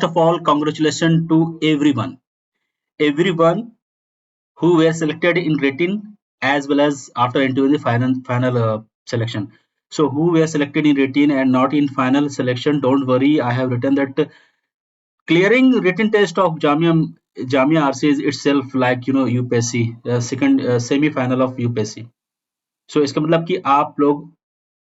of all, congratulations to everyone who were selected in written as well as after into the final selection. So who were selected in written and not in final selection, don't worry. I have written that clearing written test of Jamia Rca is itself like UPSC second semi-final of UPSC. So इसका मतलब कि आप लोग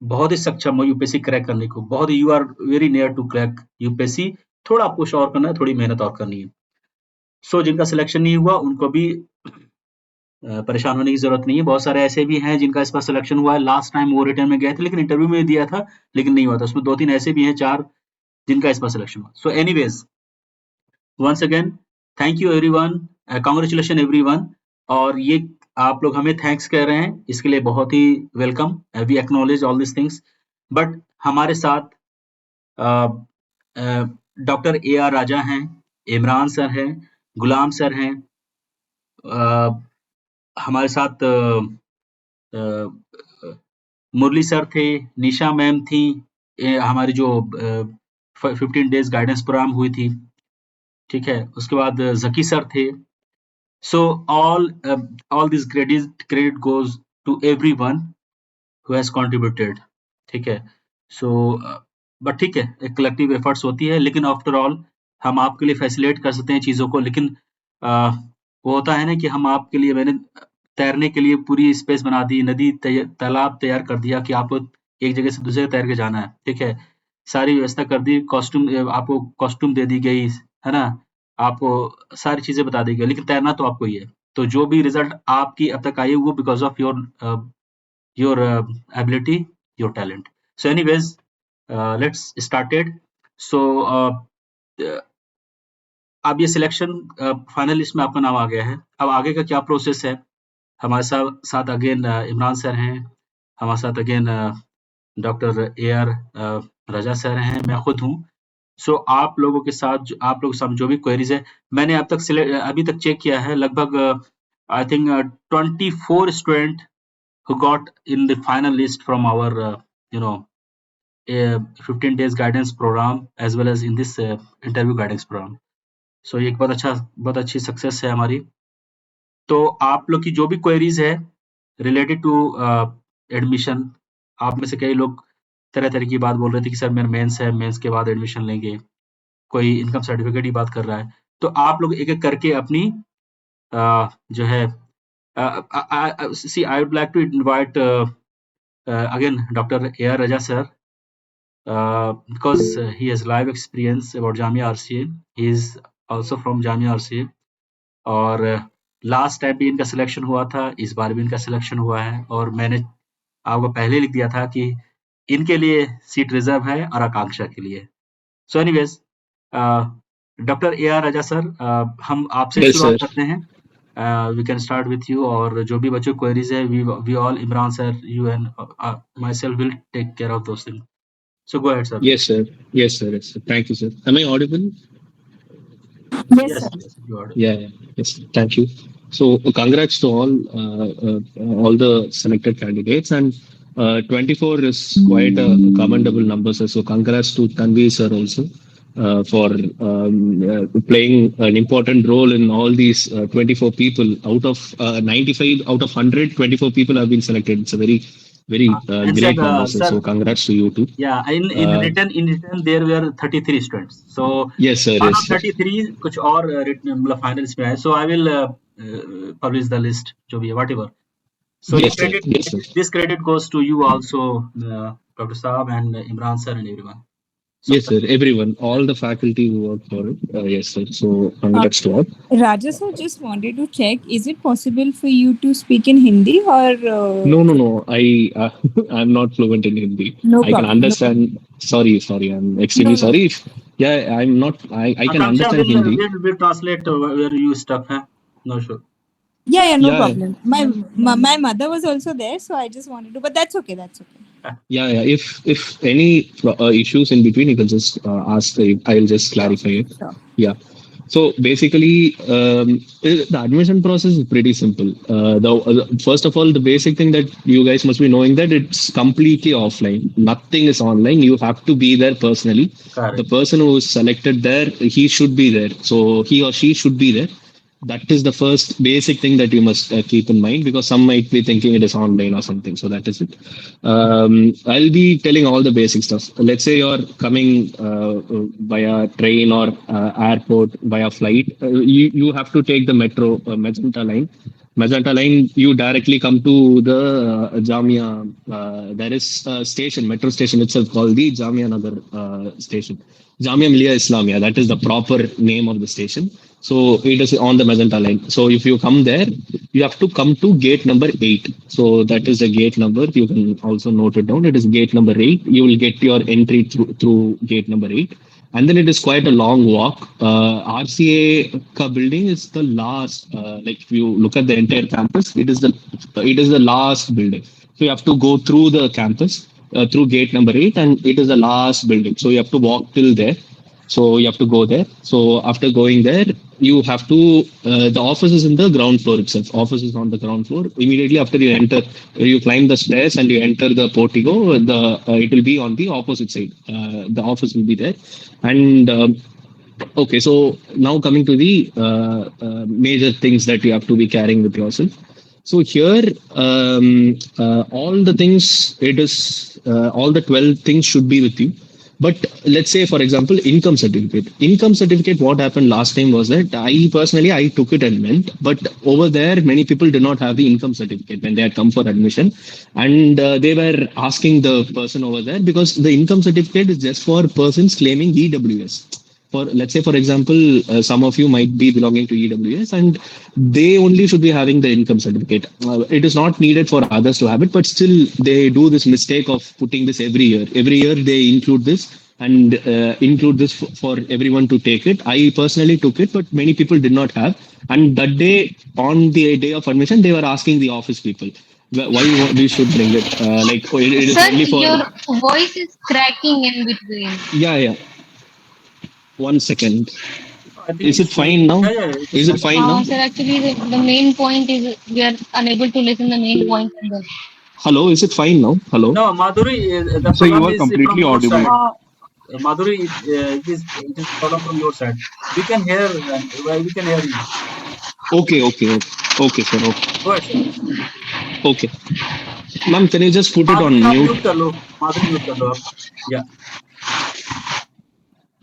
बहुत ही सक्षम हो UPSC crack करने को, बहुत ही you are very near to crack UPSC. थोड़ा आपको और करना है, थोड़ी मेहनत और करनी है। सो जिनका सिलेक्शन नहीं हुआ उनको भी परेशान होने की जरूरत नहीं है। बहुत सारे ऐसे भी हैं जिनका इस बार सिलेक्शन हुआ है, लास्ट टाइम वो रिटर्न में गए थे लेकिन इंटरव्यू में दिया था लेकिन नहीं हुआ था। उसमें 2-3 ऐसे भी हैं, 4 जिनका इस बार सिलेक्शन हुआ। So anyways once again thank you everyone, congratulation everyone. और ये आप लोग हमें थैंक्स कह रहे हैं, इसके लिए बहुत ही welcome. We acknowledge all this things. But हमारे साथ डॉक्टर AR राजा हैं, इमरान सर हैं, गुलाम सर हैं, हमारे साथ मुरली सर थे, निशा मैम थी, हमारी जो 15 डेज गाइडेंस प्रोग्राम हुई थी, ठीक है। उसके बाद जकी सर थे। सो all this credit goes to everyone who has contributed, ठीक है। सो बट ठीक है, एक कलेक्टिव एफर्ट्स होती है, लेकिन आफ्टर ऑल हम आपके लिए फैसिलिटेट कर सकते हैं चीज़ों को। लेकिन वो होता है ना कि हम आपके लिए, मैंने तैरने के लिए पूरी स्पेस बना दी, नदी तालाब तैयार कर दिया कि आपको एक जगह से दूसरे तैर के जाना है, ठीक है। सारी व्यवस्था कर दी, कॉस्ट्यूम आपको कॉस्ट्यूम दे दी गई है ना, आपको सारी चीज़ें बता दी गई, लेकिन तैरना तो आपको ही है। तो जो भी रिजल्ट आपकी अब तक आई है वो because of your ability, your talent. So anyways, let's started. So अब ये सिलेक्शन फाइनलिस्ट में आपका नाम आ गया है। अब आगे का क्या प्रोसेस है? हमारे साथ अगेन इमरान सर हैं, हमारे साथ अगेन डॉक्टर AR राजा सर हैं, मैं खुद हूँ। सो आप लोगों के साथ आप लोग सब जो भी क्वेरीज है, मैंने अभी तक चेक किया है, लगभग I think 24 student who got in the final list from our 15 days guidance program as well as in this interview guidance program. So ये एक बहुत अच्छी सक्सेस है हमारी। तो आप लोग की जो भी क्वेरीज है रिलेटेड टू एडमिशन, आप में से कई लोग तरह की बात बोल रहे थे कि सर मेरा मेंस है, मेंस के बाद एडमिशन लेंगे, कोई इनकम सर्टिफिकेट की बात कर रहा है। तो आप लोग एक एक करके अपनी जो है see, I would like to invite again Dr. AR Raja sir, because he has live experience about Jamia Rca. He is also from Jamia Rca और लास्ट टाइम भी इनका सिलेक्शन हुआ था, इस बार भी इनका सिलेक्शन हुआ है। और मैंने आपको पहले लिख दिया था कि इनके लिए सीट रिजर्व है और आकांक्षा के लिए। सो एनीवेज डॉक्टर AR राजा सर, हम आपसे शुरुआत करते हैं। We can start with you, और जो भी बच्चों क्वेरीज है we all, Imran sir, you and myself will take care of those things. So go ahead sir. Yes sir. Thank you sir. Am I audible? Yes sir. You are. Yeah. Yes, thank you. So congrats to all the selected candidates, and 24 is quite a commendable number sir. So congrats to Tanvi sir also for playing an important role in all these 24 people out of 95 out of 100. 24 people have been selected. It's a very great number sir. So congrats to you too. Yeah, in return there were 33 students. So yes sir. Yes, 33 कुछ और मतलब finals में आए. So I will publish the list जो भी है whatever. So yes, this credit goes to you also, Dr. Saab and Imran sir and everyone. So, yes sir, everyone, all the faculty who work for it. Yes sir. So congrats to all. Raja sir, just wanted to check, is it possible for you to speak in Hindi or? No. I'm not fluent in Hindi. No I can understand. Sorry. I'm extremely sorry. I'm not. I can understand Hindi. We'll translate where you stuck, huh? No sure. Yeah, no problem. My mother was also there, so I just wanted to, but that's okay. Yeah. If any issues in between, you can just ask. I'll just clarify it. Sure. Yeah. So basically, the admission process is pretty simple. First of all, the basic thing that you guys must be knowing that it's completely offline. Nothing is online. You have to be there personally. The Correct. person who is selected there, he should be there. So he or she should be there. That is the first basic thing that you must keep in mind, because some might be thinking it is online or something. So that is it. I'll be telling all the basic stuff. Let's say you're coming via train or airport via flight. You have to take the metro Magenta line. Magenta line, you directly come to the Jamia. There is a station, metro station itself called the Jamia Nagar station. Jamia Millia Islamia, that is the proper name of the station. So it is on the Magenta line. So if you come there, you have to come to gate number 8. So that is the gate number. You can also note it down. It is gate number 8. You will get your entry through gate number 8. And then it is quite a long walk. RCA building is the last. Like if you look at the entire campus, it is the last building. So you have to go through the campus through gate number 8, and it is the last building. So you have to walk till there. So you have to go there. So after going there, you have to. The office is in the ground floor itself. Office is on the ground floor. Immediately after you enter, you climb the stairs and you enter the portico. It will be on the opposite side. The office will be there, and okay. So now coming to the major things that you have to be carrying with yourself. So here, all the things, it is all the 12 things should be with you. But let's say, for example, income certificate. Income certificate, what happened last time was that I took it and went. But over there, many people did not have the income certificate when they had come for admission. And they were asking the person over there, because the income certificate is just for persons claiming EWS. For, let's say, for example, some of you might be belonging to EWS, and they only should be having the income certificate. It is not needed for others to have it, but still they do this mistake of putting this every year. Every year they include this and include this for everyone to take it. I personally took it, but many people did not have. And that day, on the day of admission, they were asking the office people why we should bring it. Like, it is Sir, only for. your voice is cracking in between. Yeah, yeah. 1 second. I think Is it it's fine now? yeah, it is Is it fine. fine now? Sir, actually, the main point is we are unable to listen the main point. And the, Hello, is it fine now? Hello. No, Madhuri, the So you problem are is from completely your audible. side. Madhuri, it is problem from your side. We can hear we can hear you. Okay, okay, okay, okay, sir. Okay, Go ahead, sir. okay. Ma'am, can you just put it on माधुरी आप mute? Mute कर लो माधुरी mute कर लो आप या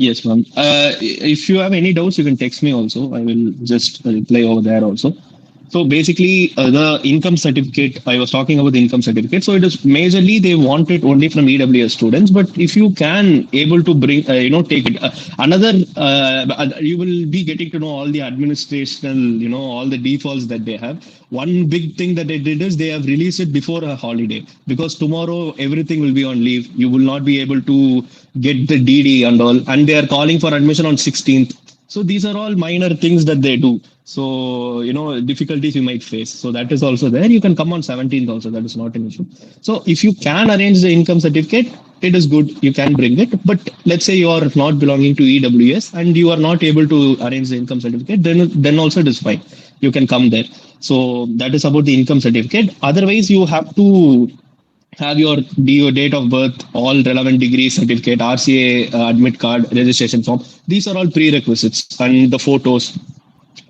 Yes, ma'am. If you have any doubts, you can text me also. I will just reply over there also. So basically, the income certificate, I was talking about the income certificate. So it is majorly they want it only from EWS students. But if you can able to bring, take it. You will be getting to know all the administrational, all the defaults that they have. One big thing that they did is they have released it before a holiday, because tomorrow everything will be on leave. You will not be able to get the DD and all. And they are calling for admission on 16th. So these are all minor things that they do. So, difficulties you might face. So that is also there. You can come on 17th also. That is not an issue. So if you can arrange the income certificate, it is good. You can bring it. But let's say you are not belonging to EWS and you are not able to arrange the income certificate, then also it is fine. You can come there. So that is about the income certificate. Otherwise, you have to have your date of birth, all relevant degree certificate, RCA admit card, registration form. These are all prerequisites, and the photos.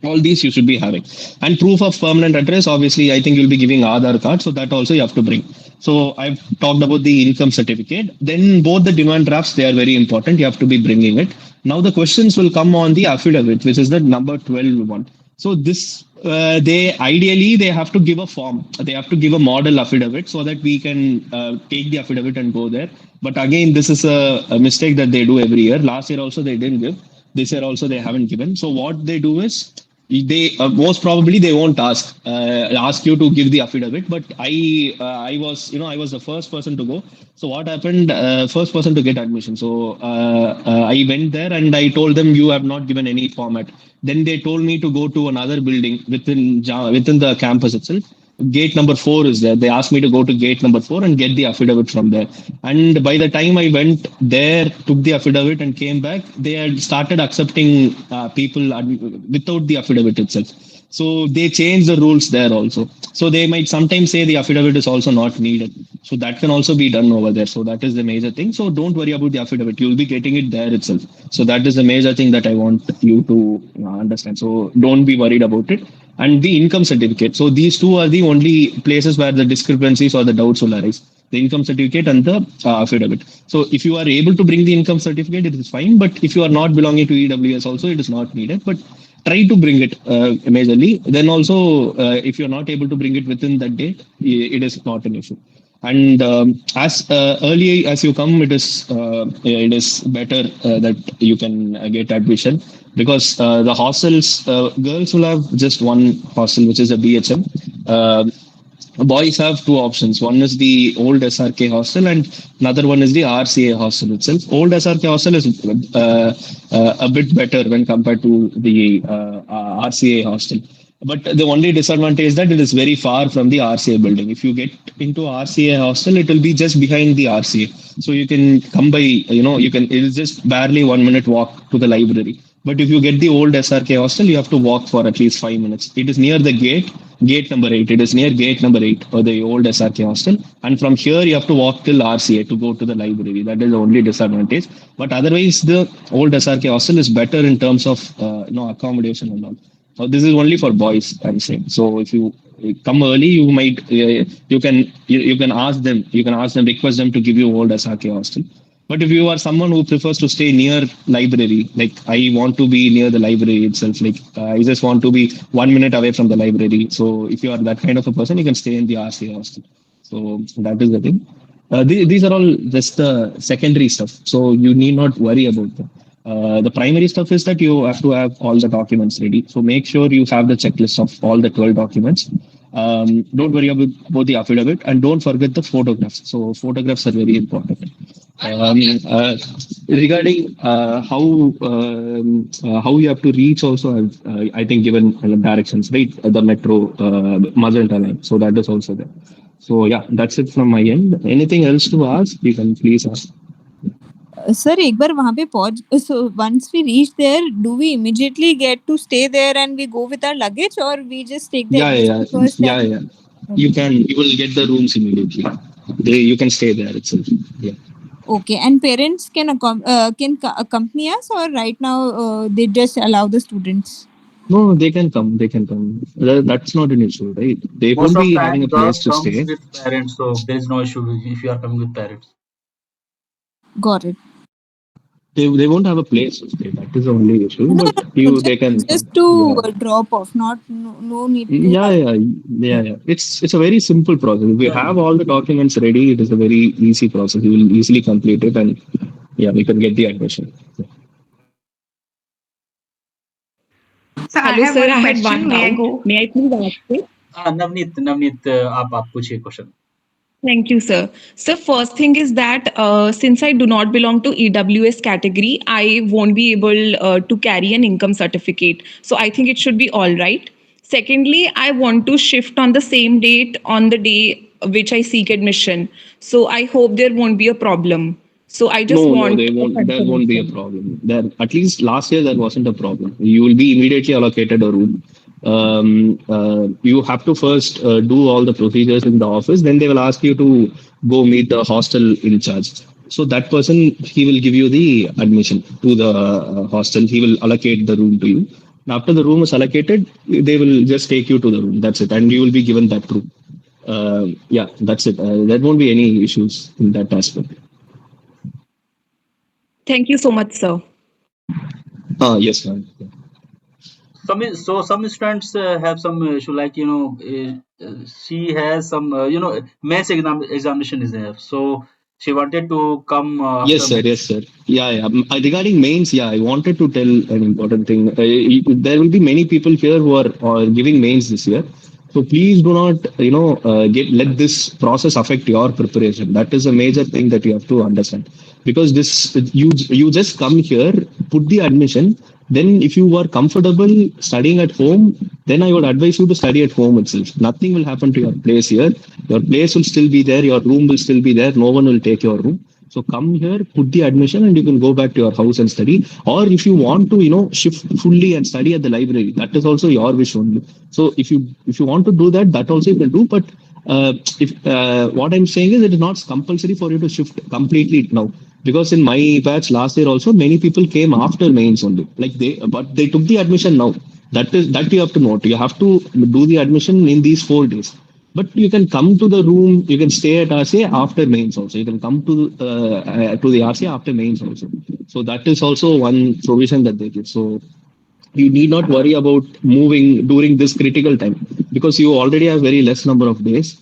All these you should be having. And proof of permanent address, obviously, I think you'll be giving Aadhaar card, so that also you have to bring. So I've talked about the income certificate. Then both the demand drafts, they are very important. You have to be bringing it. Now the questions will come on the affidavit, which is the number 12 one. So this, they have to give a form. They have to give a model affidavit so that we can take the affidavit and go there. But again, this is a mistake that they do every year. Last year also they didn't give. This year also they haven't given. So what they do is, they most probably they won't ask you to give the affidavit. But I was the first person to go. So what happened, first person to get admission. So I went there and I told them, you have not given any format. Then they told me to go to another building within the campus itself. gate number 4 is there. They asked me to go to gate number 4 and get the affidavit from there. And by the time I went there, took the affidavit and came back, they had started accepting people without the affidavit itself. So they changed the rules there also. So they might sometimes say the affidavit is also not needed. So that can also be done over there. So that is the major thing. So don't worry about the affidavit. You'll be getting it there itself. So that is the major thing that I want you to understand. So don't be worried about it. And the income certificate. So these two are the only places where the discrepancies or the doubts will arise. The income certificate and the affidavit. So if you are able to bring the income certificate, it is fine. But if you are not belonging to EWS also, it is not needed. But try to bring it majorly. Then also, if you're not able to bring it within that date, it is not an issue. And as early as you come, it is better that you can get admission, because the hostels, girls will have just one hostel, which is a BHM. Boys have two options. One is the old SRK hostel, and another one is the RCA hostel itself. Old SRK hostel is a bit better when compared to the RCA hostel. But the only disadvantage is that it is very far from the RCA building. If you get into RCA hostel, it will be just behind the RCA. So you can come by, it is just barely 1 minute walk to the library. But if you get the old SRK hostel, you have to walk for at least 5 minutes. It is near the gate number 8. It is near gate number 8 or the old SRK hostel. And from here, you have to walk till RCA to go to the library. That is the only disadvantage. But otherwise, the old SRK hostel is better in terms of accommodation and all. So this is only for boys, I'm saying. So if you come early, you might you can ask them, request them to give you old SRK hostel. But if you are someone who prefers to stay near library, like I want to be near the library itself, like I just want to be 1 minute away from the library. So if you are that kind of a person, you can stay in the RCA hostel. So that is the thing. These are all just the secondary stuff. So you need not worry about them. The primary stuff is that you have to have all the documents ready. So make sure you have the checklist of all the 12 documents. Don't worry about the affidavit, and don't forget the photographs. So photographs are very important. Regarding how you have to reach, also I've I think given directions, right? The metro magenta line. So that is also there. So yeah, that's it from my end. Anything else to ask? You can please ask. Sir एक बार वहाँ पे पहुँच, so once we reach there, do we immediately get to stay there and we go with our luggage, or we just take the admission first? Yeah. You will get the rooms immediately. You can stay there itself. Yeah. Okay, and parents can accompany us, or right now they just allow the students? No, they can come. That's not an issue, right? They Most won't of be time, having a girls place to comes stay. with parents, so there is no issue if you are coming with parents. Got it. They won't have a place to stay. That is the only issue. No, But they can just come. to drop off, no need to. Yeah. It's a very simple process. If you have all the documents ready, it is a very easy process. You will easily complete it, and we can get the admission. So Hello, I have sir. one I had question. one May I doubt. go? May I please ask it? Navneet, आप पूछिए question. Thank you, sir. So first thing is that since I do not belong to EWS category, I won't be able to carry an income certificate. So I think it should be all right. Secondly, I want to shift on the same date on the day which I seek admission. So I hope there won't be a problem. So I just No, want they a won't. There won't be a confirmation. problem. There, at least last year, there wasn't a problem. You will be immediately allocated a room. You have to first do all the procedures in the office. Then they will ask you to go meet the hostel in charge. So that person, he will give you the admission to the hostel. He will allocate the room to you. And after the room is allocated, they will just take you to the room. That's it, and you will be given that room. That's it. There won't be any issues in that aspect. Thank you so much, sir. Yes, ma'am. Some students have some issue, like she has some maths examination is there, so she wanted to come Yes, after. sir. Yes, sir. Yeah. Regarding mains, I wanted to tell an important thing. There will be many people here who are giving mains this year. So please do not, let this process affect your preparation. That is a major thing that you have to understand. Because you just come here, put the admission. Then if you are comfortable studying at home, then I would advise you to study at home itself. Nothing will happen to your place here. Your place will still be there. Your room will still be there. No one will take your room. So come here, put the admission, and you can go back to your house and study. Or if you want to, shift fully and study at the library, that is also your wish only. So if you want to do that, that also you can do. But if what I'm saying is, it is not compulsory for you to shift completely now. Because in my batch last year also, many people came after mains only. But they took the admission now. That you have to note. You have to do the admission in these 4 days. But you can come to the room. You can stay at RCA after mains also. You can come to the RCA after mains also. So that is also one provision that they give. So you need not worry about moving during this critical time, because you already have very less number of days.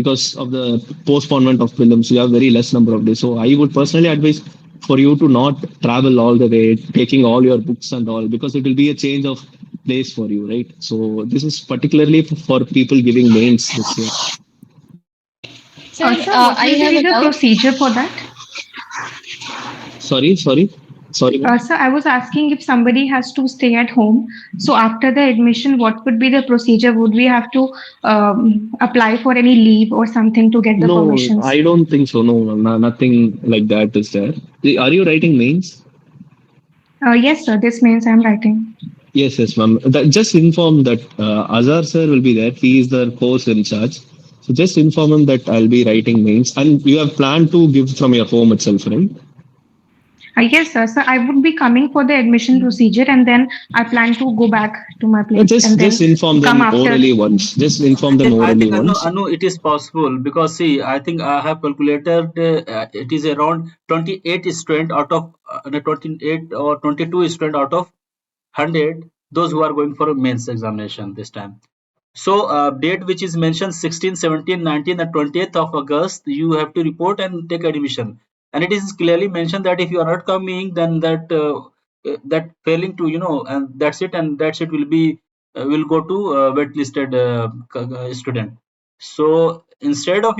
Because of the postponement of films, you have very less number of days. So I would personally advise for you to not travel all the way, taking all your books and all, because it will be a change of place for you, right? So this is particularly for people giving mains this year. Sir, Sir, what I will have be a the doubt. procedure for that? Sorry. Ma'am. Sir, I was asking if somebody has to stay at home. So after the admission, what would be the procedure? Would we have to apply for any leave or something to get the No, permissions? I don't think so. No, nothing like that is there. Are you writing mains? Yes, sir. This means I'm writing. Yes, ma'am. Just inform that Azhar sir will be there. He is the course in charge. So just inform him that I'll be writing mains, and you have planned to give from your home itself, right? Yes, sir. So I would be coming for the admission procedure, and then I plan to go back to my place and Just then inform come them after. orally once. Just I inform them think I orally think once. Anu, it is possible, because see, I think I have calculated it is around 28 student out of 28 or 22 student out of 100, those who are going for a mains examination this time. So date which is mentioned 16, 17, 19 and 20th of August, you have to report and take admission. And it is clearly mentioned that if you are not coming, then that failing to, and that's it will be will go to waitlisted student. So instead of,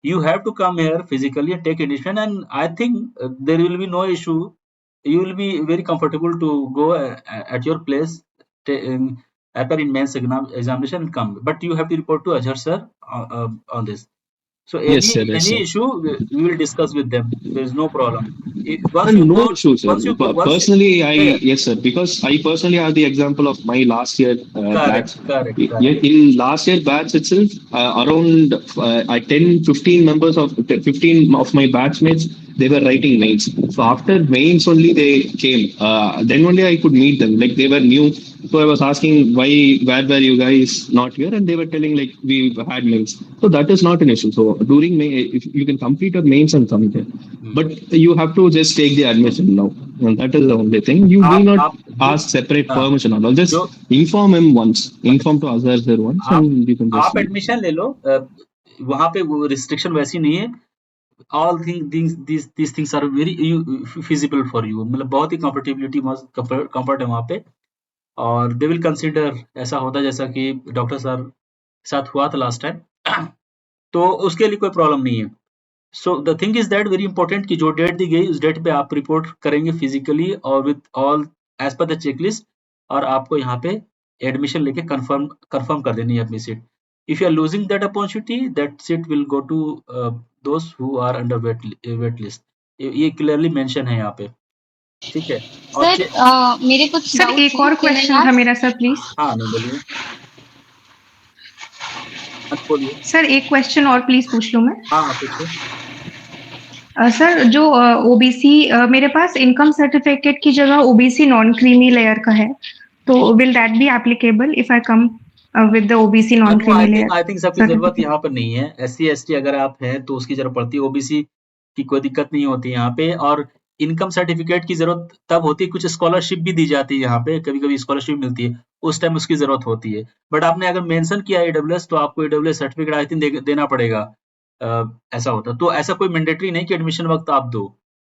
you have to come here physically and take admission, and I think there will be no issue. You will be very comfortable to go at your place, appear in mains examination and come. But you have to report to Ajhar sir on this. So Yes, sir. Yes, any sir. issue we will discuss with them. There is no problem. Once you And go, no issue, sir. once you go, once you, Personally, yeah, yes, sir, because I personally have the example of my last year correct, batch. correct, correct. In last year batch itself, around 10, 15 members of 15 of my batchmates, they were writing mains. So after mains only they came. Then only I could meet them. Like they were new. So I was asking where were you guys not here? And they were telling like we had mains. So that is not an issue. So during May, if you can complete your mains and come here. But you have to just take the admission now. And that is the only thing. You need not आप जो ask separate हाँ, permission. Or just जो inform him once. Inform to Azhar sir once, आप and you can just आप leave. Admission ले लो, वहां पे वो रिस्ट्रिक्शन वैसी नहीं है. All these things are very feasible for you. मतलब बहुत ही कंफर्टेबिलिटी कंफर्ट है वहाँ पे, और दे विल कंसिडर. ऐसा होता है जैसा कि डॉक्टर सर साथ हुआ था लास्ट टाइम. तो उसके लिए कोई प्रॉब्लम नहीं है. So the thing is that very important कि जो डेट दी गई उस डेट पे आप रिपोर्ट करेंगे फिजिकली और with all as per the checklist, और आपको यहाँ पे एडमिशन लेके कंफर्म कर देनी है अपनी seat. If you are losing that opportunity, that seat will go to those who are under wait list. ये क्लियरली मेंशन है यहाँ पे, ठीक है. और सर मेरे कुछ सर डाउट एक और थे, क्वेश्चन था मेरा, सर प्लीज. हाँ नहीं बोलिए, हाँ बोलिए. सर एक क्वेश्चन और प्लीज पूछ लूं मैं. हाँ पूछिए. सर जो ओबीसी मेरे पास इनकम सर्टिफिकेट की जगह ओबीसी नॉन क्रीमी लेयर का है, तो will that be applicable if I come with the OBC non creamy layer I think सबकी जरूरत सर्टिफिकेट? यहाँ पर नहीं है. SC ST अगर आप हैं तो उसकी जरूरत पड़ती है. ओबीसी की कोई दिक्कत नहीं होती यहाँ पे. और इनकम सर्टिफिकेट की जरूरत तब होती है, कुछ स्कॉलरशिप भी दी जाती है यहाँ पे, कभी कभी स्कॉलरशिप मिलती है, उस टाइम उसकी जरूरत होती है. बट आपने अगर मेंशन किया AWS, तो आपको AWS सर्टिफिकेट आई थिंक देना पड़ेगा. ऐसा होता. तो ऐसा कोई मैंडेटरी नहीं कि एडमिशन वक्त आप दो,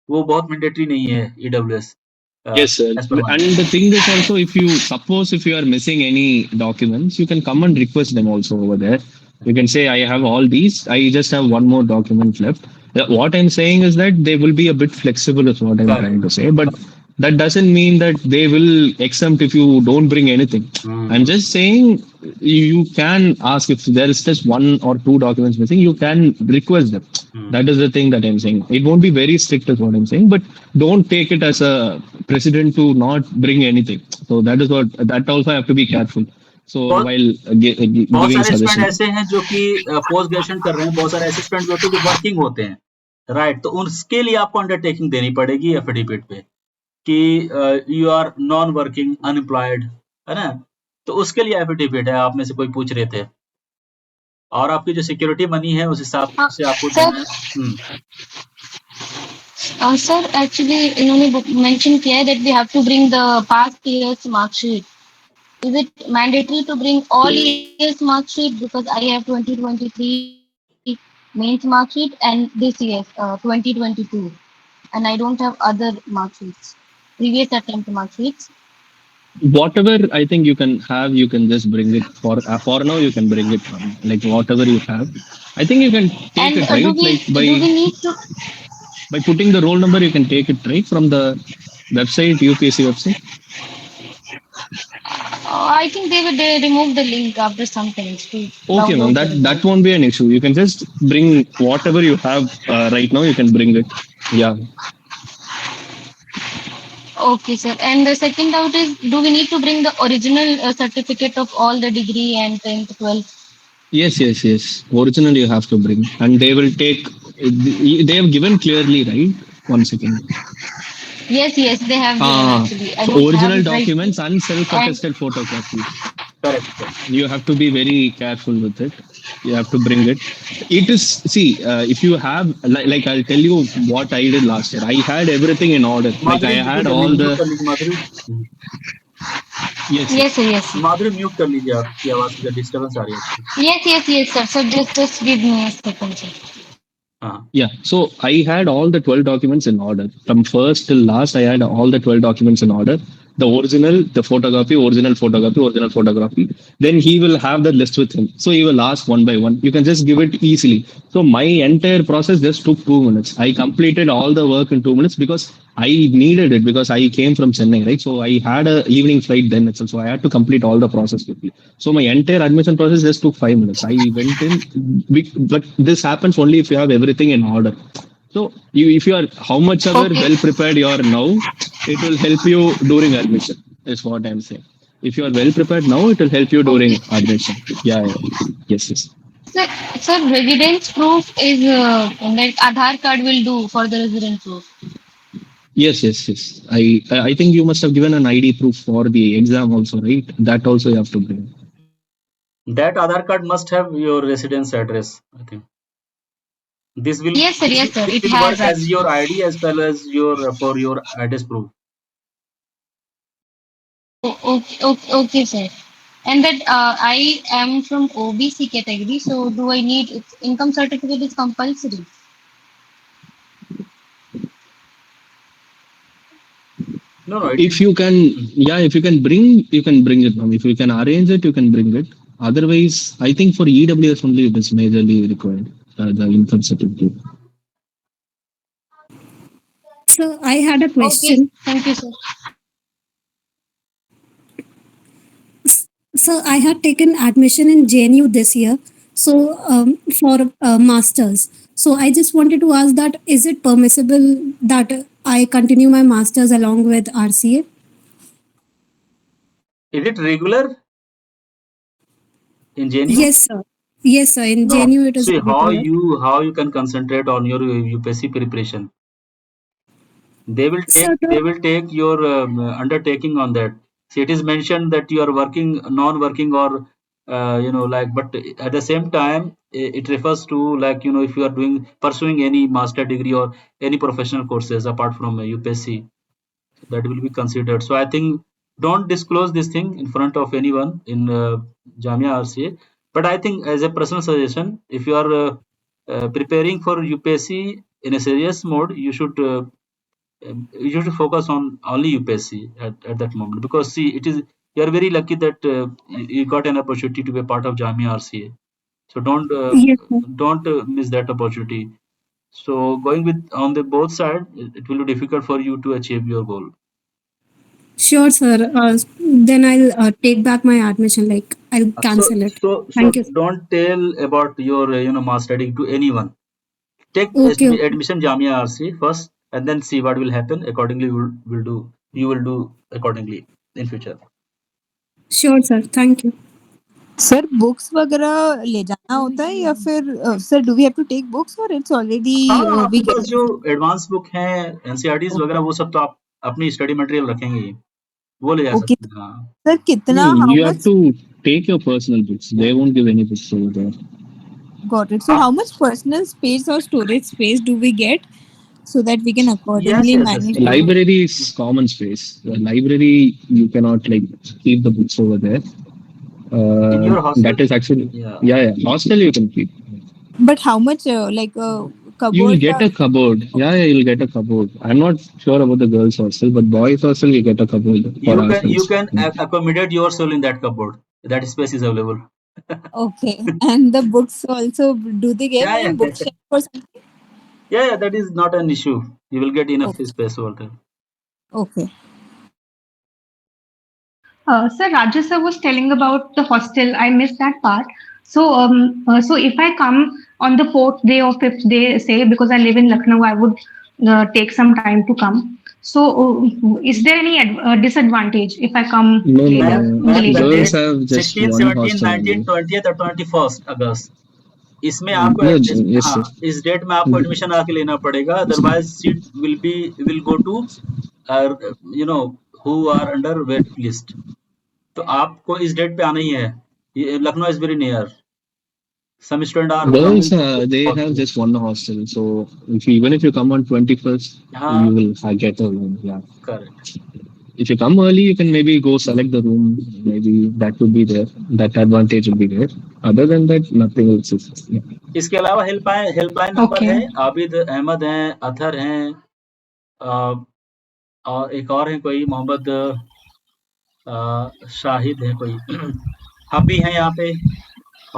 वो बहुत मैंडेटरी नहीं है AWS. Yes, sir. as per my And the thing is also, if you are missing any documents, you can come and request them also over there. You can say, I have all these. I just have one more document left. What I'm saying is that they will be a bit flexible, is what I'm Correct. trying to say. But that doesn't mean that they will exempt if you don't bring anything. I'm just saying you can ask if there is just one or two documents missing, you can request them. That is the thing that I'm saying. It won't be very strict, is what I'm saying, but don't take it as a precedent to not bring anything. So that is what that also have to be careful. So बहुत while बहुत giving सारे student suggestion. ऐसे हैं जो कि post graduation कर रहे हैं, बहुत सारे ऐसे स्टूडेंट भी होते हैं जो वर्किंग होते हैं, राइट? तो उसके लिए आपको अंडरटेकिंग देनी पड़ेगी एफिडेविट पे कि you are non working unemployed, है ना? तो उसके लिए एफिडेविट है, आप में से कोई पूछ रहे थे, और आपकी जो सिक्योरिटी मनी है उस हिसाब से आपको देना है। सर एक्चुअली इन्होंने मेंशन किया है that we have to bring the past years marksheet. Is it mandatory to bring all years marksheet? Because I have 2023 mains marksheet and this year's 2022, and I don't have other marksheets, previous attempt marksheets. Whatever I think you can have, you can just bring it for now. You can bring it from like whatever you have. I think you can take And it right, like do we need to? by putting the roll number, you can take it right from the website, UPSC website. I think they remove the link after some times to Okay, ma'am. download the That result. won't be an issue. You can just bring whatever you have right now. You can bring it. Yeah. Okay, sir. And the second doubt is, do we need to bring the original certificate of all the degree and 10th, 12th? Yes, yes, yes. Original you have to bring, and they will take. They have given clearly, right? 1 second. Yes, yes, they have given actually. I So don't have original it right. documents and And self-attested photocopy. Correct. You have to be very careful with it. You have to bring it. It is, see, if you have, like I'll tell you what I did last year. I had everything in order. Like I Madhuri meeting had कर all लीजिए, the, mute कर लीजिए माधुरी। yes, yes, yes. sir, yes, sir. माधुरी mute कर लीजिए, आपकी आवाज की disturbance आ रही है आपकी। Yes, sir. So just give me a second, sir. हाँ, Yeah, so I had all the 12 documents in order. From first till last, I had all the 12 documents in order. The original, the photography, original photography, original photography. Then he will have the list with him. So he will ask one by one. You can just give it easily. So my entire process just took 2 minutes. I completed all the work in 2 minutes because I needed it because I came from Chennai, right? So I had a evening flight then itself. So I had to complete all the process quickly. So my entire admission process just took 5 minutes. I went in, but this happens only if you have everything in order. So if you are how much ever Okay. well prepared you are now, it will help you during admission. Is what I'm saying. If you are well prepared now, it will help you during Okay. admission. Yeah, yeah. Yes, yes. Sir, sir, residence proof is like Aadhaar card will do for the residence proof. Yes, yes, yes. I think you must have given an ID proof for the exam also, right? That also you have to bring. that Aadhaar card must have your residence address, I think. This will Yes, sir. Yes, sir. this It will has work as your actually. ID as well as your for your address proof. Okay, sir. And that I am from OBC category, so do I need income certificate is compulsory? No, no, If you can, yeah, if you can bring it, ma'am. If you can arrange it, you can bring it. Otherwise, I think for EWS only it is majorly required, the income certificate. So I had a Okay, question. thank you, sir. So I had taken admission in JNU this year. So for masters. So I just wanted to ask that is it permissible that I continue my masters along with RCA? is it regular in JNU? Yes, sir. Yes, sir. In No. JNU it is See regular. how you can concentrate on your UPSC preparation. They will take your undertaking on that. See, it is mentioned that you are working, non-working, or like, but at the same time, it refers to, like, if you are pursuing any master degree or any professional courses apart from UPSC, that will be considered. So I think don't disclose this thing in front of anyone in Jamia Rca. But I think as a personal suggestion, if you are preparing for UPSC in a serious mode, you should focus on only UPSC at that moment, because see, it is, you are very lucky that you got an opportunity to be a part of Jamia Rca. So Yes, sir. don't miss that opportunity. So going with on the both side, it will be difficult for you to achieve your goal. Sure, sir. Then I'll take back my admission. Like I'll cancel it. So Thank you. don't tell about your mass study to anyone. Take Okay. Okay. admission Jamia RC first, and then see what will happen. Accordingly, you will do accordingly in future. Sure, sir. Thank you. Sir books वगैरह ले जाना होता है या फिर sir do we have to take books और it's already हाँ, we आपके पास गेट जो एडवांस बुक हैं एनसीईआरटीज वगैरह वो सब तो आप अपनी स्टडी मटेरियल रखेंगे ही, वो ले जा ओके सकते हैं। हाँ, सर कितना how You have much to take your personal books. They won't give any books over there. Got it so how much personal space और storage space do we get so that we can yes, accordingly yes, yes. manage The library is common space. The library, you cannot like keep the books over there. In your hostel, That is actually, yeah. yeah. Hostel you can keep. but how much like You will cupboard get a cupboard. Yeah, you'll get a cupboard. I'm not sure about the girls' hostel, but boys' hostel you get a cupboard for You ourselves. can accommodate yourself in that cupboard. That space is available. okay and the books also do they give Yeah, any yeah. bookshelf or something Yeah, that is not an issue. You will get enough okay space over there. okay Sir, Raja sir was telling about the hostel. I missed that part. So if I come on the fourth day or fifth day, say because I live in Lucknow, I would take some time to come. So, is there any disadvantage if I come No, later in the Ma'am, the later girls date phase? have just 16, one 17, hostel 19, only. 20th और 21st अगस्त इसमें आपको No, yes, हाँ yes. इस date में आपको admission आके लेना पड़ेगा otherwise seat will go to you know who are under wait list तो आपको इस डेट पे आना ही है ये Lucknow is very near some student are Girls, coming they have just one hostel. So even if you come on 21st, हाँ you will get a room. Yeah. Correct If you come early, you can maybe go select the room. Maybe that would be there. That advantage will be there. Other than that, nothing else is. Yeah. इसके अलावा helpline number Okay. है आबिद अहमद हैं अथर हैं और एक और है कोई मोहम्मद शाहिद है कोई हम भी हैं यहाँ पे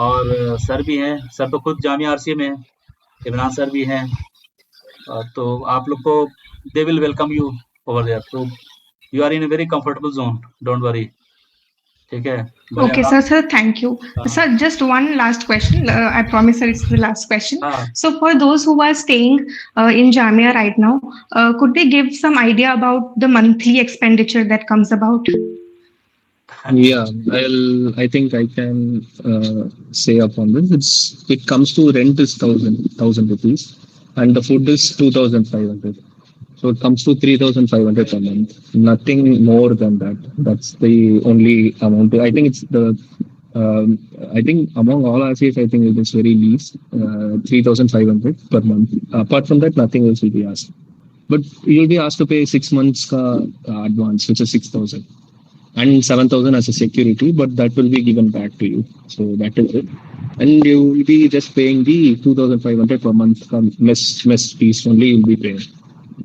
और सर भी हैं सर तो खुद जामिया आरसीए में हैं इमरान सर भी हैं तो आप लोग को they will welcome you over there तो you are in a very comfortable zone don't worry ठीक है भले Okay, आराम sir, thank you. हाँ Sir, just one last question. I promise, sir, it's the last question. हाँ So, for those who are staying in Jamia right now, could they give some idea about the monthly expenditure that comes about? Yeah, I think I can say upon this. It comes to rent is thousand rupees, and the food is 2,500. So it comes to 3,500 per month. Nothing more than that. That's the only amount. I think it's the. I think among all RCs, I think it is very least 3,500 per month. Apart from that, nothing else will be asked. But you'll be asked to pay 6 months advance, which is 6,000 and 7,000 as a security, but that will be given back to you. So that is it. And you will be just paying the 2,500 per month mess fees only you'll be paying.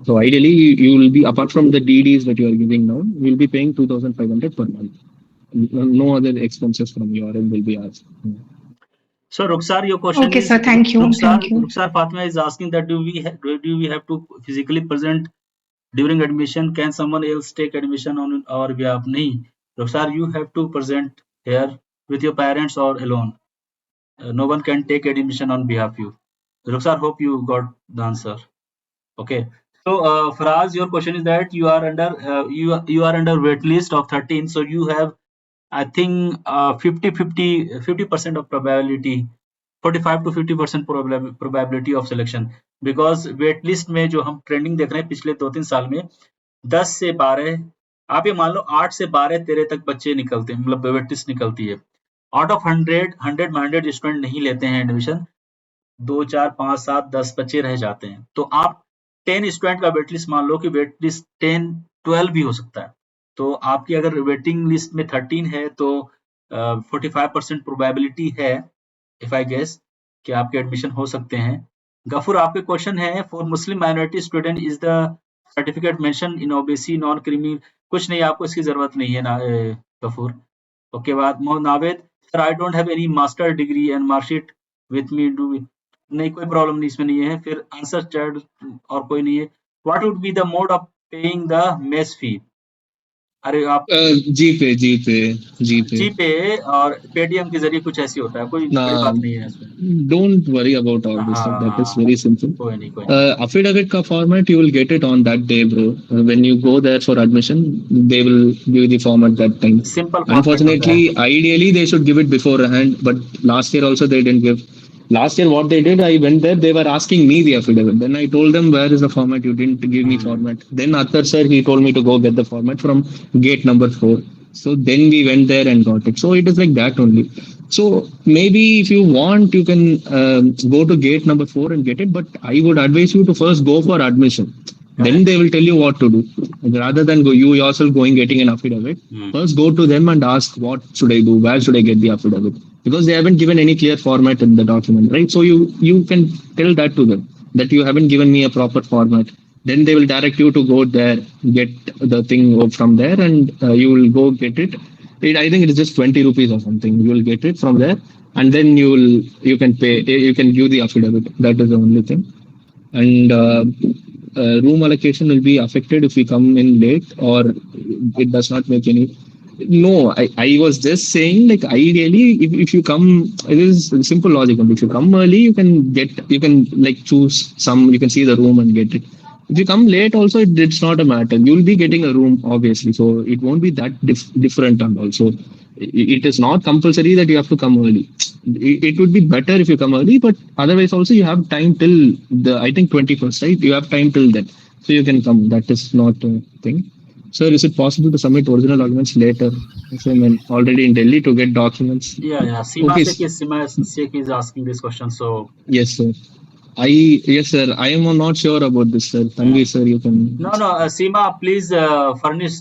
So ideally, you will be, apart from the DDs that you are giving now, you'll be paying 2,500 per month. No other expenses from your end will be asked. so Ruksar your question Okay, is sir, thank you. Thank you. Ruksar Fatima is asking that do we have to physically present during admission can someone else take admission on our behalf nahi Ruksar you have to present here with your parents or alone no one can take admission on behalf of you Ruksar hope you got the answer okay so Faraz your question is that you are under you are under wait list of 13 so you have I think 50% of probability 45 to 50% probability of selection because wait list में जो हम trending देख रहे हैं पिछले 2-3 साल में 10 से 12 आप ये मान लो 8 से 12 13 तक बच्चे निकलते हैं मतलब वेट लिस्ट निकलती है आउट ऑफ 100 में 100 स्टूडेंट नहीं लेते हैं एडमिशन 2 4 5 7 10 बच्चे रह जाते हैं तो आप 10 स्टूडेंट का वेट लिस्ट मान लो कि वेट लिस्ट 10 12 भी हो सकता है तो आपकी अगर वेटिंग लिस्ट में 13 है तो 45% प्रोबेबिलिटी है इफ आई गेस कि आपके एडमिशन हो सकते हैं गफूर आपके क्वेश्चन है for Muslim minority student is the certificate mention in OBC non creamy कुछ नहीं आपको इसकी जरूरत नहीं है ना गफूर ओके बाद Mohammad Naved sir I don't have any master degree and marksheet with me do नहीं कोई प्रॉब्लम नहीं इसमें नहीं है फिर आंसर चैट और कोई नहीं है what would be the mode of paying the mess fee अरे आप जीपे जीपे जीपे जी पे और पेटीएम के जरिए कुछ ऐसी होता है, कोई बड़ी Nah, बात नहीं है इसमें। don't worry about all this stuff. That is हाँ, very simple. कोई नहीं, कोई नहीं। Affidavit ka format you will get it on that day, bro. When you go there for admission, they will give the format that time. Simple format होता है। Unfortunately, ideally they should give it beforehand, but last year also they didn't give. Last year, what they did, I went there. They were asking me the affidavit. Then I told them, "Where is the format? You didn't give me format." Then Athar sir, he told me to go get the format from gate number 4. So then we went there and got it. So it is like that only. So maybe if you want, you can go to gate number 4 and get it. But I would advise you to first go for admission. Then they will tell you what to do. Rather than go you yourself going getting an affidavit, first go to them and ask what should I do? Where should I get the affidavit? Because they haven't given any clear format in the document, right? So you can tell that to them that you haven't given me a proper format. Then they will direct you to go there, get the thing from there, and you will go get it. I think it is just 20 rupees or something. You will get it from there, and then you can pay. You can give the affidavit. That is the only thing. And room allocation will be affected if we come in late, or it does not make any. No, I was just saying, like, ideally, if you come, it is simple logic. If you come early, you can like choose some, you can see the room and get it. If you come late, also, it's not a matter. You'll be getting a room, obviously. So it won't be that different. And also, it is not compulsory that you have to come early. It would be better if you come early, but otherwise, also, you have time till I think 21st, right? You have time till then. So you can come. That is not a thing. Sir, is it possible to submit original documents later? Yes, I'm already in Delhi to get documents. Yeah. Seema Okay. Sheikh is asking this question. So Yes, sir. Yes, sir. I am not sure about this, sir. Tanvi, sir, you can. no, Seema, please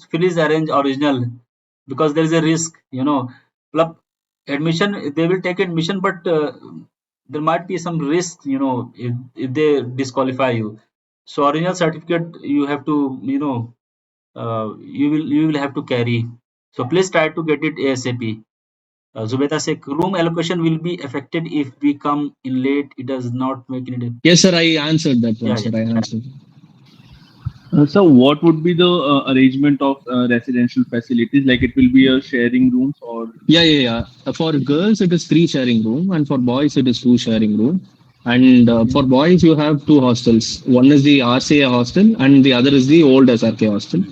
please arrange original, because there is a risk, club admission, they will take admission, but there might be some risk, if they disqualify you. So original certificate you have to, you will have to carry. So please try to get it ASAP. Zubeda said, room allocation will be affected if we come in late. It does not make any difference. Yes, sir. I answered that one, Yeah, sir. I answered. So what would be the arrangement of residential facilities? Like it will be a sharing rooms or? Yeah. For girls, it is 3 sharing room, and for boys, it is 2 sharing room. And for boys, you have 2 hostels. One is the RCA hostel, and the other is the old SRK hostel.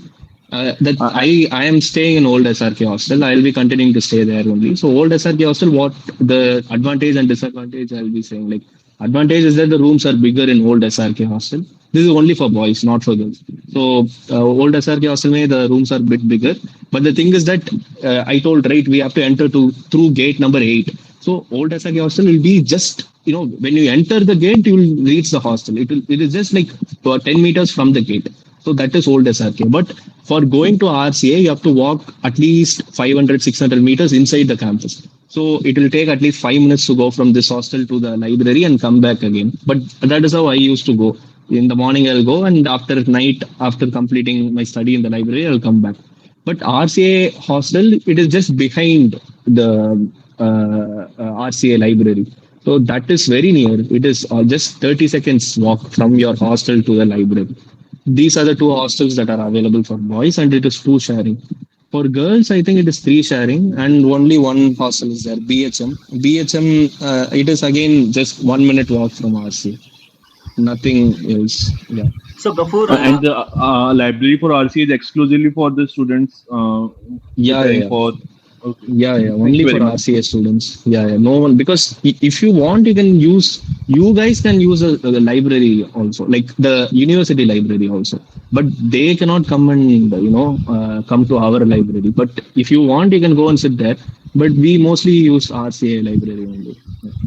I am staying in old SRK hostel. I will be continuing to stay there only. So old SRK hostel, what the advantage and disadvantage I will be saying, like, advantage is that the rooms are bigger in old SRK hostel. This is only for boys, not for girls. So old SRK hostel mein, the rooms are a bit bigger. But the thing is that I told, right, we have to enter through gate number 8. So old SRK hostel will be just, when you enter the gate, you will reach the hostel. It is just like 10 meters from the gate. So that is old SRK. But for going to RCA, you have to walk at least 500, 600 meters inside the campus. So it will take at least 5 minutes to go from this hostel to the library and come back again. But that is how I used to go. In the morning, I'll go, and after night, after completing my study in the library, I'll come back. But RCA hostel, it is just behind the RCA library. So that is very near. It is just 30 seconds walk from your hostel to the library. These are the 2 hostels that are available for boys, and it is 2 sharing. For girls, I think it is 3 sharing, and only 1 hostel is there, BHM. BHM, it is again just 1 minute walk from RC. Nothing else. Yeah. So Gafur, And the library for RC is exclusively for the students preparing for. Okay. Yeah, only for RCA students. Yeah, no one, because if you want, you guys can use a library also, like the university library also. But they cannot come and come to our library. But if you want, you can go and sit there. But we mostly use RCA library only.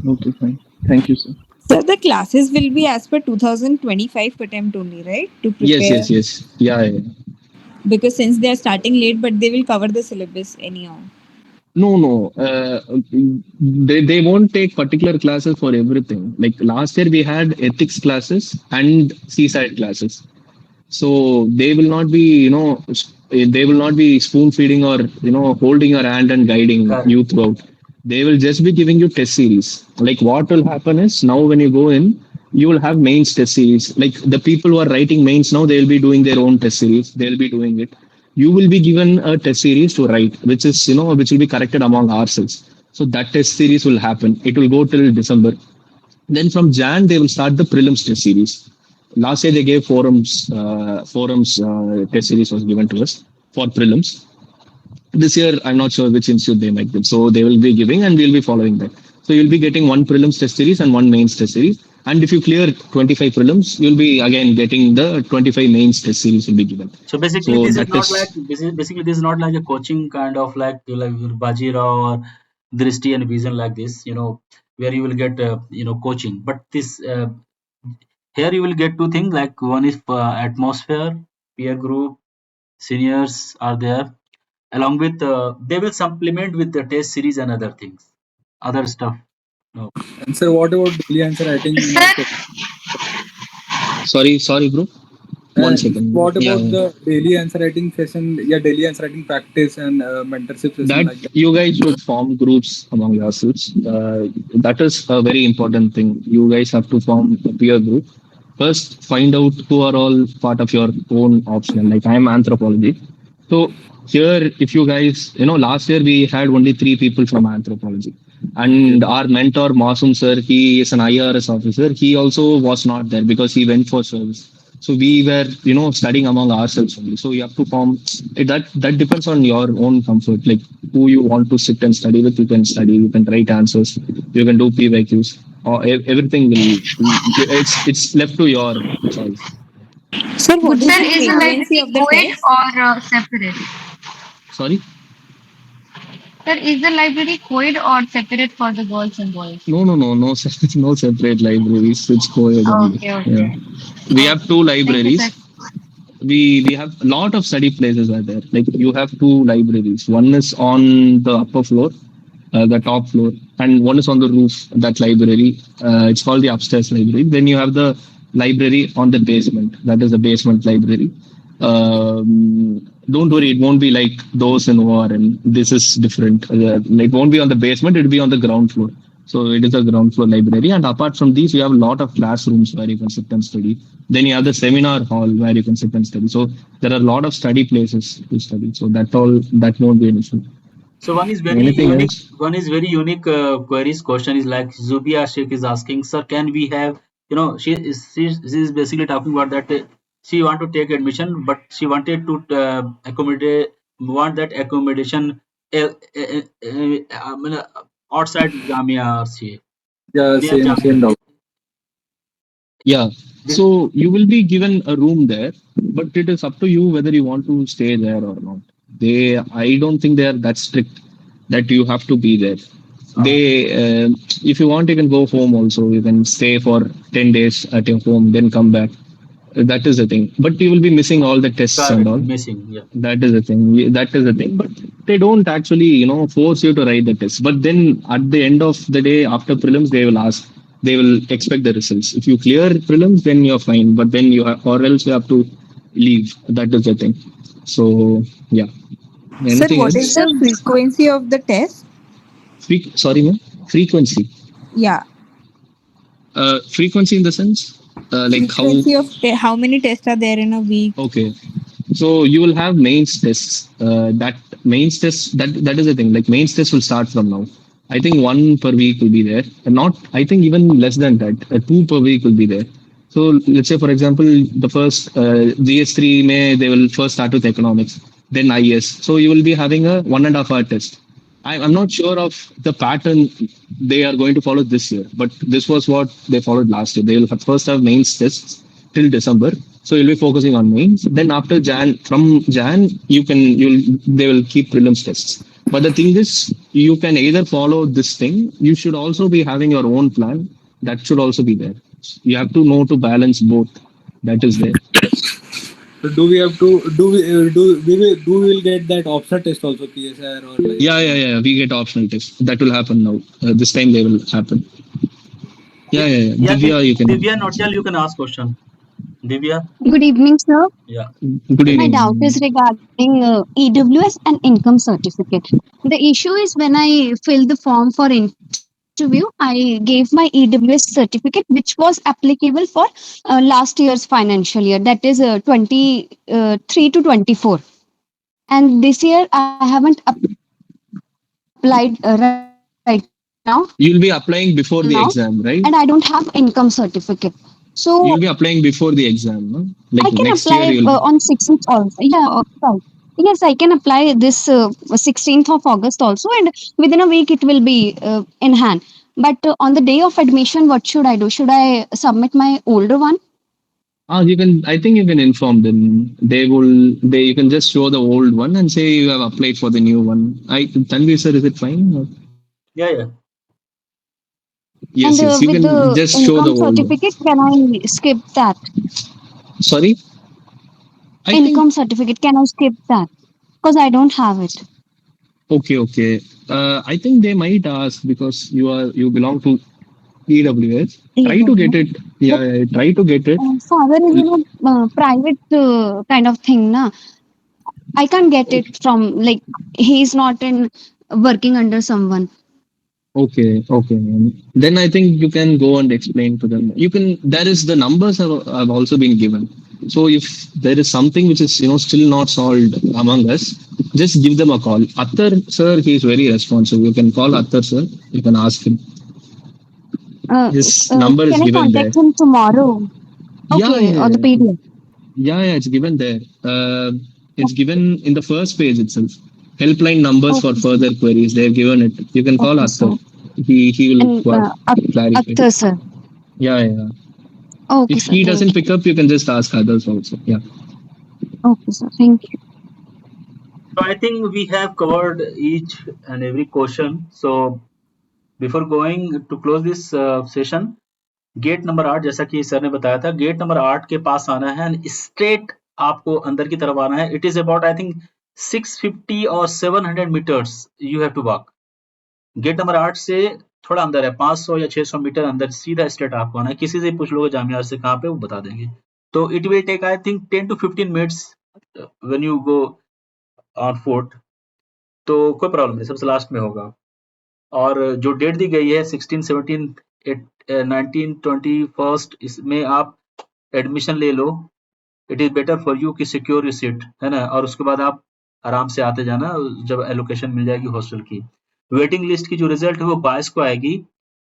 Okay, fine. Thank you, sir. So the classes will be as per 2025 attempt only, right? To prepare. Yes. Yeah. Because since they are starting late, but they will cover the syllabus anyhow. No. They won't take particular classes for everything. Like last year, we had ethics classes and CSAT classes. So they will not be, they will not be spoon feeding or, holding your hand and guiding you throughout. They will just be giving you test series. Like what will happen is now when you go in, you will have mains test series. Like the people who are writing mains now, they will be doing their own test series. They'll be doing it. you will be given a test series to write, which is, which will be corrected among ourselves. So that test series will happen. It will go till December. Then from Jan, they will start the prelims test series. Last year they gave forums test series was given to us for prelims. This year, I'm not sure which institute they might give. So they will be giving and we'll be following that. So you'll be getting one prelims test series and one mains test series. And if you clear 25 prelims, you'll be again getting the 25 mains test series will be given. So basically, So this is that not is like basically this is not like a coaching kind of like Bajira or Drishti and Vision like this, where you will get coaching. But this here you will get two things, like one is atmosphere, peer group, seniors are there, along with they will supplement with the test series and other things, other stuff. No. And sir, what about daily answer writing Sir, session? sorry, bro. One second. What Yeah, about yeah. the daily answer writing session? Yeah, daily answer writing practice and mentorship session That like that. you guys should form groups among yourselves. That is a very important thing. You guys have to form a peer group. First, find out who are all part of your own optional. Like I am anthropology. So here, if you guys, last year we had only 3 people from anthropology. And our mentor, Masum sir, he is an IRS officer. He also was not there because he went for service. So we were, studying among ourselves only. So you have to form that depends on your own comfort. Like who you want to sit and study with, you can study. You can write answers. You can do PYQs. Or everything will. It's left to your choice. Sir, what is sir, the is the frequency library of the co-ed test? or separate? Sorry. Sir, is the library co-ed or separate for the girls and boys? No, no separate libraries. It's co-ed only. Okay, Yeah, okay. we have two Okay. Thank you, libraries. sir. We have a lot of study places are there. Like you have two libraries. One is on the upper floor, the top floor, and one is on the roof. That library, it's called the upstairs library. Then you have the library on the basement. That is the basement library. Don't worry, it won't be like those in war, and this is different. It won't be on the basement; it'll be on the ground floor. So it is a ground floor library, and apart from these, you have a lot of classrooms where you can sit and study. Then you have the seminar hall where you can sit and study. So there are a lot of study places to study. So that won't be an issue. So one is very Anything unique. else? One is very unique queries. Question is like Zubia Sheikh is asking, sir, can we have? She is basically talking about that she want to take admission, but she wanted to want that accommodation I mean, outside Jamia Rca. Yeah, Near same Jamia. doubt. Yeah. So you will be given a room there, but it is up to you whether you want to stay there or not. I don't think they are that strict that you have to be there. If you want, you can go home also. You can stay for 10 days at your home, then come back. That is the thing. But you will be missing all the tests and Correct. all. Missing. Yeah. That is the thing. That is the thing. But they don't actually, force you to write the test. But then at the end of the day, after prelims, they will expect the results. If you clear prelims, then you're fine. But then or else you have to leave. That is the thing. So yeah. Sir, Anything what is else? the Sir, frequency of the test? Sorry, ma'am. Frequency. Yeah, Frequency in the sense, like how. frequency of how many tests are there in a week? Okay. So you will have mains tests. That mains test that is the thing. Like mains test will start from now. I think one per week will be there. And not I think even less than that. Two per week will be there. So let's say for example the first GS3 may they will first start with economics, then IS. So you will be having a 1.5 hour test. I'm not sure of the pattern they are going to follow this year, but this was what they followed last year. They will first have mains tests till December. So you'll be focusing on mains. Then after from Jan, they will keep prelims tests. But the thing is, you can either follow this thing. You should also be having your own plan. That should also be there. You have to know to balance both. That is there. So do we have to do we will get that optional test also PSR or like Yeah. We get optional tests. That will happen now. This time they will happen. Yeah. Yeah. Divya, you can. Divya Notial, you can ask question. Divya. Good evening, sir. Yeah. Good My doubt is evening. regarding EWS and income certificate. The issue is when I filled the form for interview, I gave my EWS certificate, which was applicable for last year's financial year, that is 23 to 24. and this year I haven't applied right now, You'll be applying before the exam, and I right? don't have income certificate. So You'll be applying before the exam, no? I Like can next year, apply you'll. on 16th also. Yeah, right. Yes, I can apply this 16th of August also, and within a week it will be in hand. But on the day of admission, what should I do? Should I submit my older one? You can. I think you can inform them. They will. They. You can just show the old one and say you have applied for the new one. Tanvi sir, is it fine? Yeah, yeah. Yes, And yes. You with can the just show the income old one. certificate, can I skip that? Sorry. I think. Income certificate, can I skip that? Because I don't have it. Okay, okay. I think they might ask because you belong to EWS. Try to get EWS. it. But Yeah, yeah, try to get it. father is in a private kind of thing, na. I can't get it from like he's not in working under someone. Okay, okay. Then I think you can go and explain to them. You can. There is the numbers have also been given. So if there is something which is still not solved among us, just give them a call. Attar sir, he is very responsive. You can call Attar sir. You can ask him. His number is Can I given there. contact him tomorrow? Yeah, Okay, or the yeah, PDF. yeah. It's given there. It's given in the first page itself. Helpline numbers for Okay, sir. further queries. They've given it. You can call Okay, Attar. sir. He will And clarify. Akhtar, sir. Yeah, yeah. Okay, If sir. he Thank doesn't you. pick up, you can just ask others also. Yeah. Okay, sir. Thank you. So I think we have covered each and every question. So before going to close this session, gate number 8 जैसा कि sir ने बताया था, gate number 8 के पास आना है and straight आपको अंदर की तरफ आना है. It is about I think 650 और 700 metres you have to walk. Gate number 8 से थोड़ा अंदर है, 500 या 600 मीटर अंदर, सीधा स्ट्रेट आपको आना है. किसी से पूछ लोगे जामिया से कहाँ पे, वो बता देंगे. तो it will take I think 10 to 15 minutes when you go on foot. तो कोई प्रॉब्लम नहीं, सबसे लास्ट में होगा. और जो डेट दी गई है 16, 17, 19, 21, इसमें आप एडमिशन ले लो. It is better for you कि सिक्योर यू सीट, है ना. और उसके बाद आप आराम से आते जाना जब एलोकेशन मिल जाएगी हॉस्टल की. वेटिंग लिस्ट की जो रिजल्ट है वो 22 को आएगी,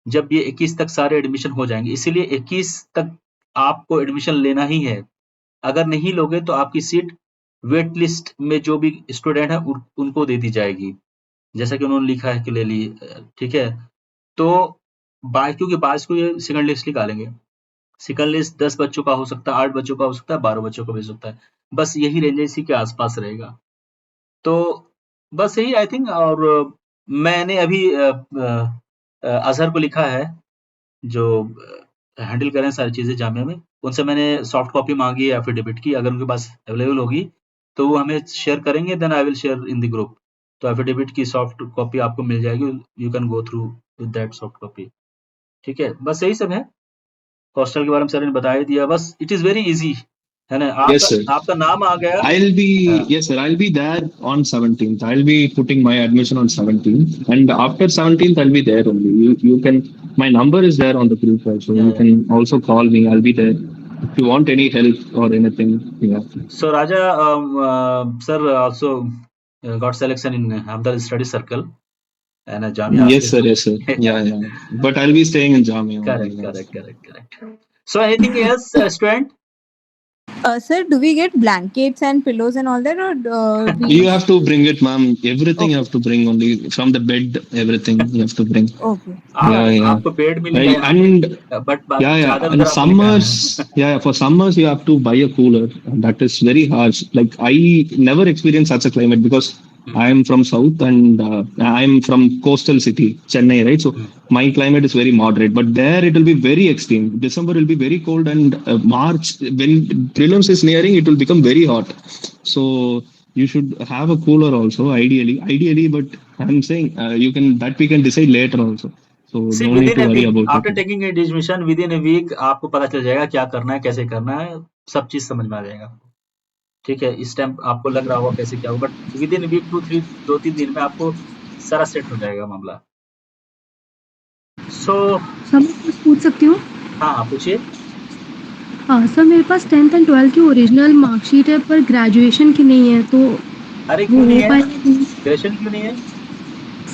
जब ये 21 तक सारे एडमिशन हो जाएंगे. इसीलिए 21 तक आपको एडमिशन लेना ही है. अगर नहीं लोगे तो आपकी सीट वेट लिस्ट में जो भी स्टूडेंट है उनको दे दी जाएगी, जैसा कि उन्होंने लिखा है कि ले ली. ठीक है. तो क्योंकि 22 को ये सेकंड लिस्ट निकालेंगे. सेकंड लिस्ट 10 बच्चों का हो सकता है, 8 बच्चों का हो सकता है, 12 बच्चों का भी हो सकता है. बस यही रेंज इसी के आसपास रहेगा. तो बस यही आई थिंक. और मैंने अभी अजहर को लिखा है, जो हैंडल करें सारी चीज़ें जामिया में, उनसे मैंने सॉफ्ट कॉपी मांगी है एफिडेविट की. अगर उनके पास अवेलेबल होगी तो वो हमें शेयर करेंगे, then I will share in the group. तो एफिडेविट की सॉफ्ट कॉपी आपको मिल जाएगी, you can go through with that soft copy. ठीक है. बस यही सब है. हॉस्टल के बारे में सर ने बता ही दिया. बस इट इज वेरी इजी, है ना. Yes, sir. आपका नाम आ गया. I'll be yes, sir. I'll be there on 17th. I'll be putting my admission on 17th, and after 17th, I'll be there only. You can. My number is there on the group also. Yeah, You can also call me. I'll be there. If you want any help or anything, yeah. So Raja, sir also got selection in Hamdard study circle and Jamia. Yes, sir. Yes, sir. Yeah, yeah. But I'll be staying in Jamia only. Correct, correct. So anything else, student? Sir, do we get blankets and pillows and all that, or You have to bring it, ma'am. Everything you have to bring only from the bed. Everything you have to bring. Okay. Yeah. आपको bed मिलेगा Right. And but yeah. And summers, for summers you have to buy a cooler. That is very harsh. Like I never experienced such a climate because I am from south and I am from coastal city, Chennai, right? So my climate is very moderate, but there it will be very extreme. December will be very cold, and March, when prelims is nearing, it will become very hot. So you should have a cooler also, ideally. But I'm saying we can decide later also. So See, no need within to a worry week, about after it. taking a decision, within a week आपको पता चल जाएगा क्या करना है, कैसे करना है, सब चीज समझ में आ जाएगा. ठीक है. इस टाइम आपको लग रहा होगा कैसे क्या होगा, बट विद इन वीक 2-3 दिन में आपको सारा सेट हो जाएगा मामला. सो सर मैं कुछ पूछ सकती हूँ? हाँ, पूछिए. हाँ सर, मेरे पास 10th एंड 12th की ओरिजिनल मार्कशीट है पर ग्रेजुएशन की नहीं है, तो अरे वो क्यों हो नहीं है? पाएगा कि नहीं? ग्रेशन क्यों नहीं है?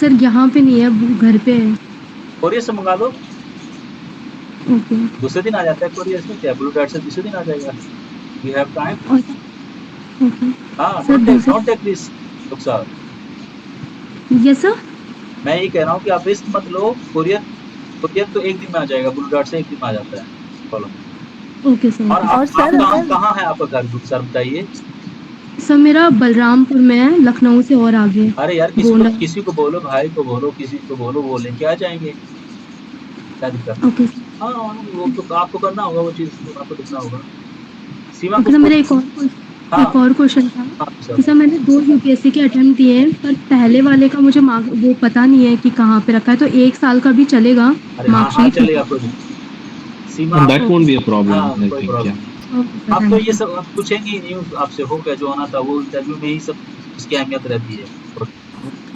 सर यहाँ पे नहीं है, वो घर पे है। कोरियर से मंगा लो, ओके। दूसरे दिन आ जाता है। कोरियर से क्या, ब्लू डार्ट से दूसरे दिन आ जाएगा। We have time. और ओके हाँ, सर, दूसरे don't take risk Rukhsar. Yes sir. मैं ये कह रहा हूँ कि आप रिस्क मत लो। कोरियर कोरियर तो एक दिन में आ जाएगा, ब्लू डार्ट से एक दिन में आ जाता है। प्रॉब्लम नहीं है। ओके सर, और ओके और आप सर अगर कहाँ है आपका घर रुखसार, बताइए। सर। मेरा बलरामपुर में है, लखनऊ से और आगे, अरे यार, गोंडा। किसी को बोलो, भाई को बोलो, किसी को बोलो, वो लेके आ जाएंगे। क्या दिक्कत है? ओके हाँ, वो तो आपको करना होगा, वो चीज तो आपको देखना होगा। सीमा ओके कुछ सर। को। मेरा हाँ एक और क्वेश्चन था हाँ सर। कि सर मैंने 2 यूपीएससी के अटेम्प्ट दिए हैं, पर पहले वाले का मुझे मार्क वो पता नहीं है कि कहाँ पे रखा है, तो 1 साल का भी चलेगा अरे हाँ हाँ, मार्कशीट? चलेगा, कोई दिक्कत नहीं। सीमा And आप। that won't be a problem, हाँ, I कोई think. Yeah. प्रॉब्लम नहीं। ओके सर, आप तो थैंक ये यू। सब आप पूछेंगे ही नहीं, आपसे हो गया जो आना था, वो इंटरव्यू में ही सब उसकी अहमियत रहती है।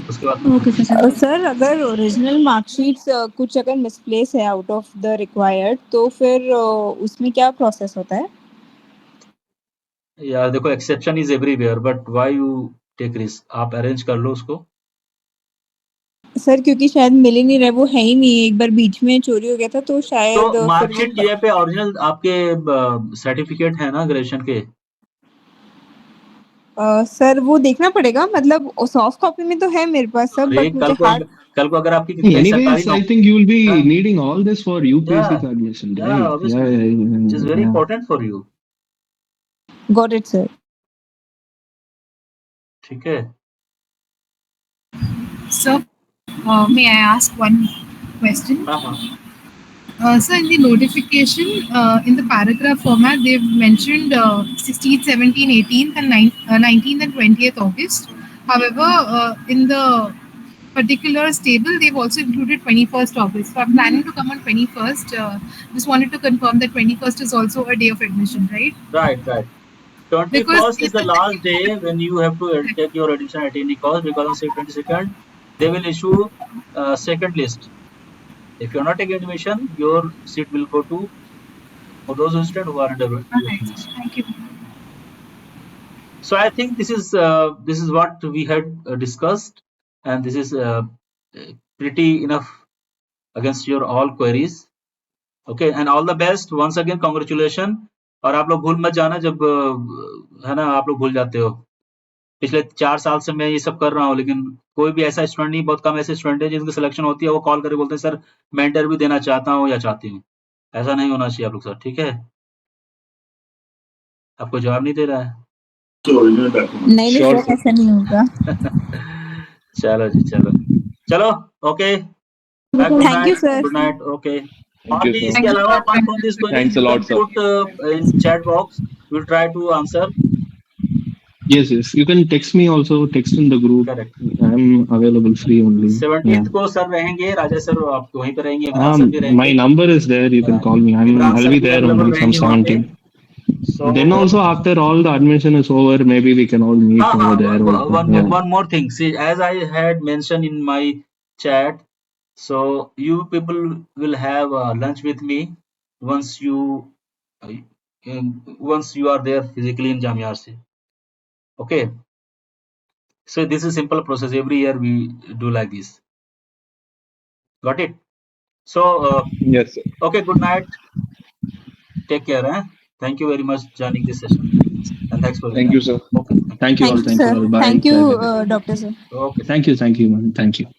उसके बाद ओके सर। सर अगर ओरिजिनल मार्कशीट्स कुछ अगर मिसप्लेस है आउट ऑफ द रिक्वायर्ड, तो फिर उसमें क्या प्रोसेस होता है? यार देखो, exception is everywhere, but why you take risk? आप अरेंज कर लो उसको। सर क्योंकि शायद मिल ही नहीं रहा, वो है ही नहीं, एक बार बीच में चोरी हो गया था, तो शायद तो फिर वो मार्कशीट की जगह पे ओरिजिनल आपके सर्टिफिकेट है ना ग्रेजुएशन के? सर वो देखना पड़ेगा, मतलब सॉफ्ट कॉपी में तो है मेरे पास सब, अरे बट मुझे हार्ड। कल को अगर आपकी कहीं सरकारी Anyways, I नौकरी। think you will be हाँ, needing all this for UPSC yeah, admission, yeah, right? Yeah, obviously, yeah, which is yeah, very yeah. important for you. Got it sir. ठीक है। Sir, may I ask one question? हाँ हाँ So in the notification, in the paragraph format, they've mentioned 16th, 17th, 18th, and 19th and 20th August. However, in the particulars table, they've also included 21st August. So I'm planning to come on 21st. Just wanted to confirm that 21st is also a day of admission, right? right. Because 21st is the last day when you have to take your admission at any cost, because on say 22nd they will issue second list. If you're not taking admission, your seat will go to for those students who are under waiting list. Thank you. So I think this is what we had discussed, and this is pretty enough against your all queries. Okay, and all the best once again, congratulations. और आप लोग भूल मत जाना, जब है ना, आप लोग भूल जाते हो। पिछले 4 साल से मैं ये सब कर रहा हूँ, लेकिन कोई भी ऐसा स्टूडेंट नहीं, बहुत कम ऐसे स्टूडेंट है जिनकी सिलेक्शन होती है, वो कॉल करके बोलते हैं सर मैं इंटरव्यू देना चाहता हूँ या चाहती हूँ। ऐसा नहीं होना चाहिए आप लोग सर, ठीक है? आपको जवाब नहीं दे रहा है। नहीं नहीं Sure, सर, sir. ऐसा नहीं होगा। चलो जी, चलो, okay, bye, good thank you night, sir. Good night, okay. Thank और you, भी sir. इसके अलावा apart from this queries Thanks a you lot, can sir. Put in chat box, will try to answer. Yes, yes. You can text me also. Text in the group. Correct. I'm available free only. 17th Yeah. को sir रहेंगे, राजा sir आप वहीं पे रहेंगे, Imran sir भी My रहेंगे। number is there. You can call me. Imran I'll sir be भी there available only from रहेंगे वहाँ पे। 17. So Then also after all the admission is over, maybe we can all meet हाँ, over there also. Yeah. one more thing. See, as I had mentioned in my chat, so you people will have lunch with me once uh, once you are there physically in Jamia Rca. Okay. So this is simple process. Every year we do like this. Got it? So Yes, sir. okay. Good night. Take care. Thank you very much joining this session, and thanks for your Thank you, time. sir. Okay. Thank you. Thank you all. Thank you Thank you sir, all. Bye. Thank you Bye. Bye. Doctor sir. Okay. Thank you. Thank you, man. Thank you.